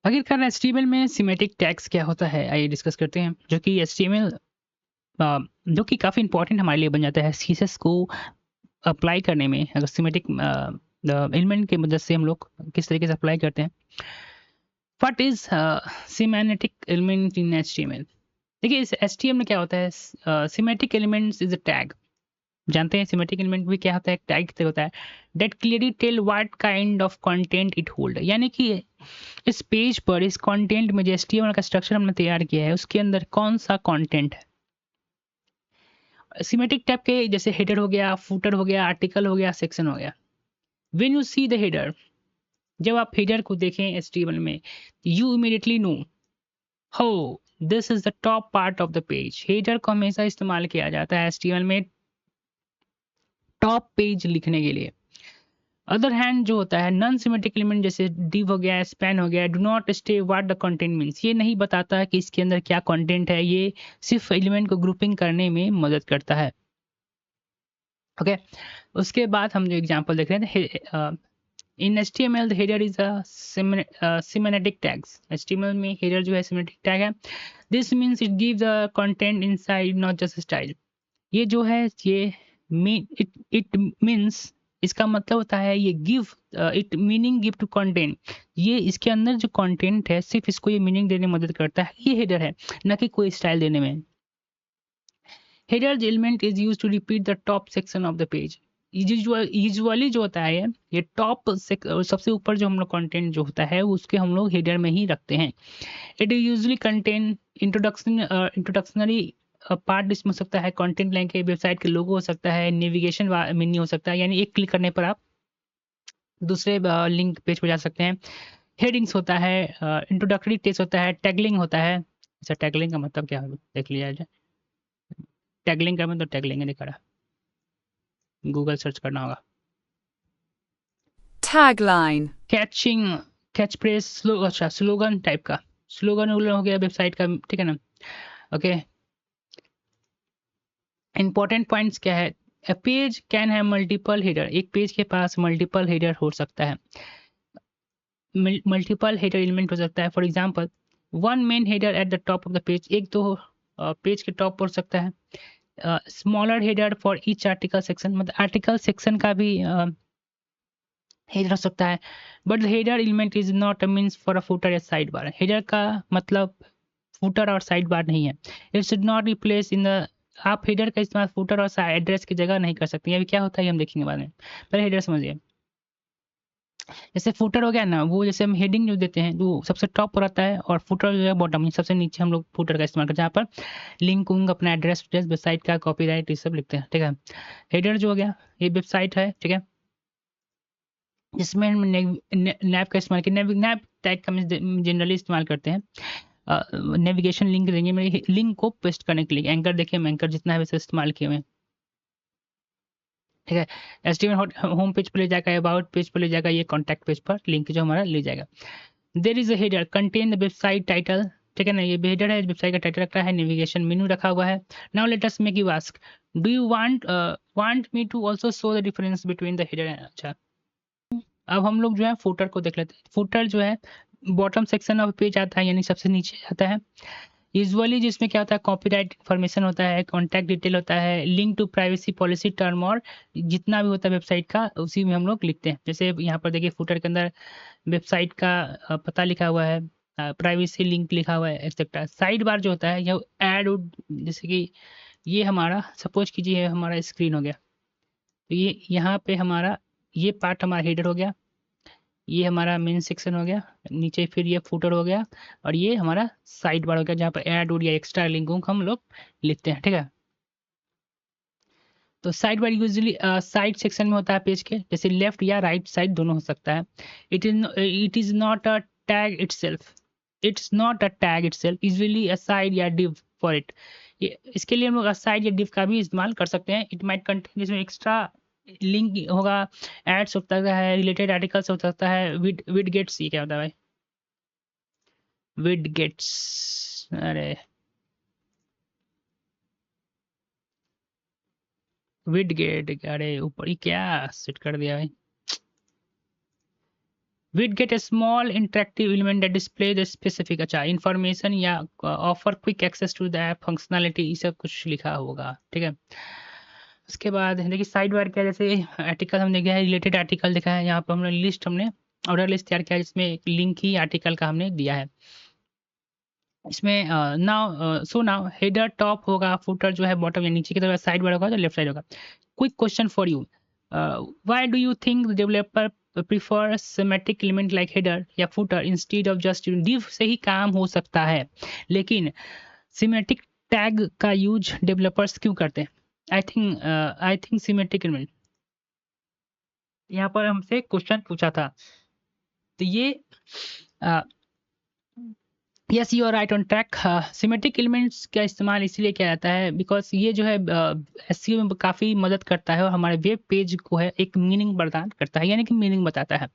आखिरकार एचटीएमएल में semantic tags क्या होता है, आइए डिस्कस करते हैं। जो कि एचटीएमएल जो कि काफ़ी इंपॉर्टेंट हमारे लिए बन जाता है सीएसएस को अप्लाई करने में। अगर सिमेटिक एलिमेंट की मदद से हम लोग किस तरीके से अप्लाई करते हैं। What is semantic element in HTML? देखिए, इस एचटीएमएल में क्या होता है, semantic elements is a tag. जानते हैं सिमेट्रिक एलिमेंट भी क्या होता है, एक टैग से होता है that clearly tell what kind of content it hold. यानी कि इस पेज पर, इस कंटेंट में जो एचटीएमएल का स्ट्रक्चर हमने तैयार किया है उसके अंदर कौन सा कंटेंट है। सिमेट्रिक टैग के जैसे हेडर हो गया, फुटर हो गया, आर्टिकल हो गया, सेक्शन हो गया। When you see the header, जब आप हेडर को देखें एचटीएमएल में, you immediately know how this is the top part of the page. Header को हमेशा इस्तेमाल किया जाता है एचटीएमएल में टॉप पेज लिखने के लिए। अदर हैंड जो होता है नॉन सिमेट्रिक एलिमेंट जैसे डिव हो गया, स्पैन हो गया, do not stay what the content means. ये नहीं बताता कि इसके अंदर क्या कंटेंट है, ये सिर्फ एलिमेंट को ग्रुपिंग करने में मदद करता है। ओके उसके बाद हम जो एग्जांपल देख रहे हैं, इन HTML the header is a semantic tags। HTML में header जो है semantic tag है। This means it gives the content inside not just style। ये जो है ये it means, इसका मतलब होता है ये give it meaning give to content. ये इसके अंदर जो कंटेंट है सिर्फ इसको ये मीनिंग देने में मदद करता है, ये हेडर है, ना कि कोई स्टाइल देने में। Header element is use to repeat the top section of the page. Usually जो होता है ये टॉप सबसे ऊपर जो हम लोग कंटेंट जो होता है उसके हम लोग हेडर में ही रखते हैं। It usually contain introductory part, इसमें हो सकता है कंटेंट लाइन के, वेबसाइट के लोगो हो सकता है, नेविगेशन मेन्यू हो सकता है, यानी एक क्लिक करने पर आप दूसरे लिंक पेज पर जा सकते हैं। हेडिंग्स होता है, इंट्रोडक्टरी टेक्स्ट होता है, टैगलिंग होता है। अच्छा, टैगलिंग का मतलब क्या है देख लिया जाए। टैगलिंग का मतलब टैगलिंग है, दिखा रहा, गूगल सर्च करना होगा। Tagline. कैचिंग, कैच फ्रेज, अच्छा स्लोगन टाइप का, स्लोगन हो गया वेबसाइट का, ठीक है ना। ओके, इंपॉर्टेंट पॉइंट्स क्या है। A page can have multiple header, एक पेज के पास मल्टीपल हेडर हो सकता है, मल्टीपल हेडर एलिमेंट हो सकता है। For example one main header at the top of the page, एक तो पेज के टॉप पर हो सकता है। Smaller header for each article section, मतलब आर्टिकल सेक्शन का भी हेडर हो सकता है। But the header element is not a means for a footer या साइड बार। हेडर का मतलब फुटर और साइड बार नहीं है। It should not replace in the, आप हेडर का इस्तेमाल फुटर और एड्रेस की जगह नहीं कर सकते। अभी क्या होता है हम देखेंगे बाद में, पहले हेडर समझिए। जैसे फुटर हो गया ना, वो जैसे हम हेडिंग जो देते हैं वो सबसे टॉप पर आता है, और फुटर जो है बॉटम, सबसे नीचे हम लोग फुटर का इस्तेमाल करते हैं, जहाँ पर लिंक उंग, अपना एड्रेस वेबसाइट का कॉपीराइट ये सब लिखते हैं, ठीक है। हेडर जो हो गया ये वेबसाइट है, ठीक है, जिसमें हम नैप का इस्तेमाल किया, नैप टैग का हम जनरली इस्तेमाल करते हैं। नेविगेशन लिंक देंगे मेरे लिंक को पेस्ट करने के लिए। एंकर देखिए, हम एंकर जितना है वैसे इस्तेमाल किए हुए हैं, ठीक है। एचटीएमएल होम पेज पर ले जाएगा, अबाउट पेज पर ले जाएगा, ये कॉन्टैक्ट पेज पर लिंक जो हमारा ले जाएगा। There is a header contain the website title, ठीक है ना, ये हेडर है, वेबसाइट का टाइटल रखा है, नेविगेशन मेनू रखा हुआ है। Now let us make you ask, do you want me to also show the difference between the header and, अच्छा अब हम लोग जो है फुटर को देख लेते हैं। फुटर जो है बॉटम सेक्शन ऑफ पेज आता है, यानी सबसे नीचे आता है यूजुअली, जिसमें क्या होता है कॉपीराइट इन्फॉर्मेशन होता है, कॉन्टैक्ट डिटेल होता है, link to privacy policy term, और जितना भी होता है वेबसाइट का उसी में हम लोग लिखते हैं। जैसे यहाँ पर देखिए फुटर के अंदर वेबसाइट का पता लिखा हुआ है, प्राइवेसी लिंक लिखा हुआ है, एक्सेट्रा। साइड बार जो होता है यह ऐड, जैसे कि ये हमारा सपोज कीजिए हमारा स्क्रीन हो गया, तो ये यहाँ पे हमारा ये पार्ट हमारा हेडर हो गया, ये हमारा मेन सेक्शन हो गया, नीचे फिर ये फुटर हो गया, और ये हमारा साइड बार हो गया जहाँ पर ऐड उड या एक्स्ट्रा लिंकों को हम लोग लिखते हैं, ठीक है। तो side bar usually side section में होता है पेज के, जैसे लेफ्ट या राइट साइड दोनों हो सकता है। It is not a tag itself, it's not a tag itself, usually a side या डिव फॉर इट। ये इसके लिए हम लोग साइड या डिव का भी इस्तेमाल कर सकते हैं। इट माइट कंटेन, जिसमें एक्स्ट्रा लिंक होगा, एड्स हो सकता है, रिलेटेड आर्टिकल्स हो सकता है, विद गेट्स, ये क्या होता है भाई, विद गेट्स, अरे विद गेट, अरे ऊपर ही क्या सेट कर दिया भाई, widget a small interactive element that display the specific, अच्छा इन्फॉर्मेशन या offer quick access to the app functionality, ये सब कुछ लिखा होगा, ठीक है। उसके बाद देखिए साइड बार क्या, जैसे आर्टिकल हमने किया है, रिलेटेड आर्टिकल देखा है, यहाँ पर हमने लिस्ट, हमने ऑर्डर लिस्ट तैयार किया है जिसमें एक लिंक ही आर्टिकल का हमने दिया है। इसमें नाउ हेडर टॉप होगा, फुटर जो है बॉटम या नीचे की तरफ, साइड बार होगा तो लेफ्ट साइड होगा। Quick question for you, why do you think developer prefer semantic element like header या footer instead of just div से ही काम हो सकता है, लेकिन सिमेट्रिक टैग का यूज डेवलपर्स क्यों करते हैं? आई थिंक सिमेट्रिक एलिमेंट, यहाँ पर हमसे क्वेश्चन पूछा था, तो ये yes you are right on track. Symmetric elements का इस्तेमाल इसलिए किया जाता है बिकॉज ये जो है एसईओ में काफ़ी मदद करता है और हमारे वेब पेज को है एक मीनिंग प्रदान करता है, यानी कि मीनिंग बताता है।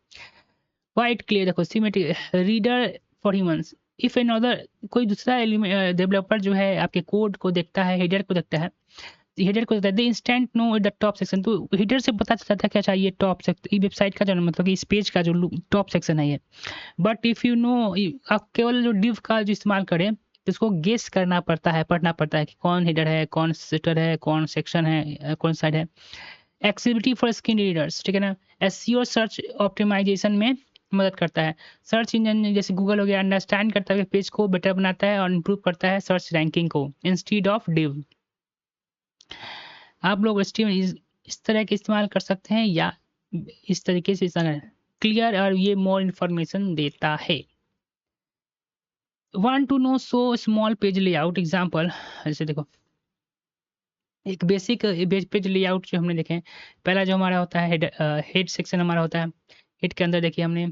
वाइट क्लियर, देखो symmetric reader for humans, if an other कोई दूसरा डेवलपर जो है आपके कोड को देखता है, हेडर को देखता है, हेडर को देखता है, instant know the top section, तो हेडर से पता चलता था क्या चाहिए टॉप सेक्शन, वेबसाइट का जो मतलब कि इस पेज का जो टॉप सेक्शन है ये। बट इफ़ यू नो, आप केवल जो डिव का जो इस्तेमाल करें तो उसको गेस करना पड़ता है, पढ़ना पड़ता है कि कौन हेडर है, कौन सेटर है, कौन सेक्शन है, कौन साइड है। एक्सेसिबिलिटी फॉर स्क्रीन रीडर्स, ठीक है ना, एसईओ सर्च ऑप्टिमाइजेशन में मदद करता है। सर्च इंजन जैसे गूगल हो गया अंडरस्टैंड करता है पेज को बेटर बनाता है और इम्प्रूव करता है सर्च रैंकिंग को इंस्टीड ऑफ डिव। आप लोग इस तरह के इस्तेमाल कर सकते हैं या इस तरीके से क्लियर, और ये मोर इन्फॉर्मेशन देता है। Want to know so small page layout example, जैसे देखो एक बेसिक पेज लेआउट जो हमने देखे, पहला जो हमारा होता है हेड सेक्शन हमारा होता है। हेड के अंदर देखिए हमने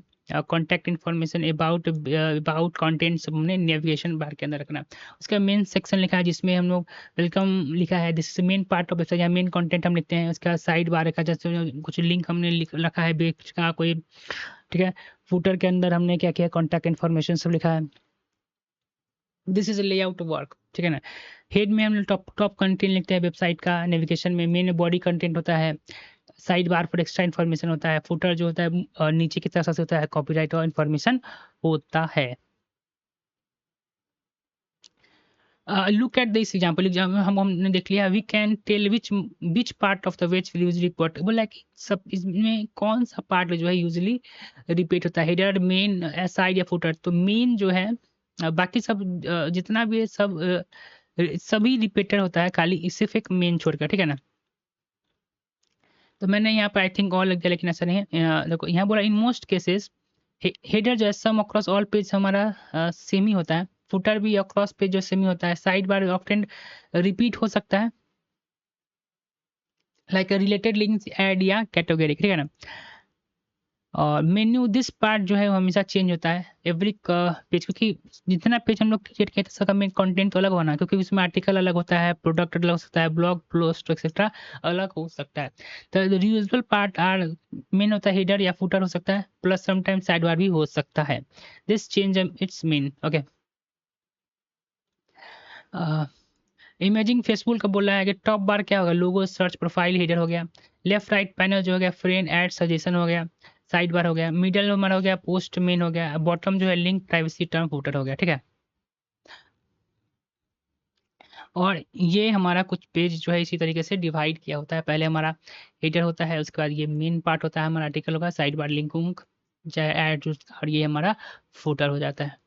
कॉन्टैक्ट इन्फॉर्मेशन, अबाउट कंटेंट सब हमने नेविगेशन बार के अंदर रखना। उसका मेन सेक्शन लिखा है जिसमें हम लोग वेलकम लिखा है, this is main part of website, या मेन कंटेंट हम लिखते हैं। उसका साइड बार रखा जैसे कुछ लिंक हमने रखा है बेच का कोई, ठीक है। फुटर के अंदर हमने क्या किया, कॉन्टैक्ट इन्फॉर्मेशन सब लिखा है। दिस इज लेआउट वर्क, ठीक है ना। हेड में हम टॉप कंटेंट लिखते हैं वेबसाइट का, नेविगेशन में मेन बॉडी कंटेंट होता है, साइड बार पर एक्स्ट्रा इन्फॉर्मेशन होता है, फुटर जो होता है नीचे की तरफ से होता है कॉपीराइट और इन्फॉर्मेशन होता है। लुक एट दिस एग्जांपल, हमने देख लिया, we can tell which part of the web will usually report, बोला कि सब इसमें कौन सा पार्ट जो है यूजली रिपीट होता है, हेडर मेन साइड या फुटर। तो मेन जो है बाकी सब जितना भी है सब सभी रिपीटर होता है, खाली सिर्फ एक मेन छोड़कर, ठीक है ना। तो मैंने यहाँ पर आई थिंक ऑल लग गया, लेकिन ऐसा नहीं है। देखो यहाँ बोला इन मोस्ट केसेस हेडर जो है सम अक्रॉस ऑल पेज हमारा सेम ही होता है, फुटर भी अक्रॉस पेज जो सेम ही होता है, साइड बार ऑफ्टन रिपीट हो सकता है लाइक रिलेटेड लिंक्स ऐड या कैटेगरी, ठीक है ना। और मेन्यू दिस पार्ट जो है वो हमेशा चेंज होता है एवरी पेज, क्योंकि जितना पेज हम लोग क्रिएट किए सबका मेन कंटेंट तो अलग होना, क्योंकि उसमें आर्टिकल अलग होता है, प्रोडक्ट अलग हो सकता है, ब्लॉग पोस्ट एक्सेट्रा अलग हो सकता है। तो यूजुअल पार्ट आर मेन होता है हेडर या फुटर हो सकता है, प्लस समटाइम साइड बार भी हो सकता है। This change it's main, okay. Imaging Facebook का बोल रहा है कि टॉप बार क्या होगा, लोगो सर्च प्रोफाइल हेडर हो गया, लेफ्ट राइट पैनल जो हो गया फ्रेंड ऐड सजेशन हो गया, साइड बार हो गया, मिडल हमारा हो गया पोस्ट मेन हो गया, बॉटम जो है लिंक प्राइवेसी टर्म फुटर हो गया, ठीक है। और ये हमारा कुछ पेज जो है इसी तरीके से डिवाइड किया होता है, पहले हमारा हेडर होता है, उसके बाद ये मेन पार्ट होता है हमारा आर्टिकल होगा, साइड बार लिंक उंक चाहे ऐड, और ये हमारा फुटर हो जाता है।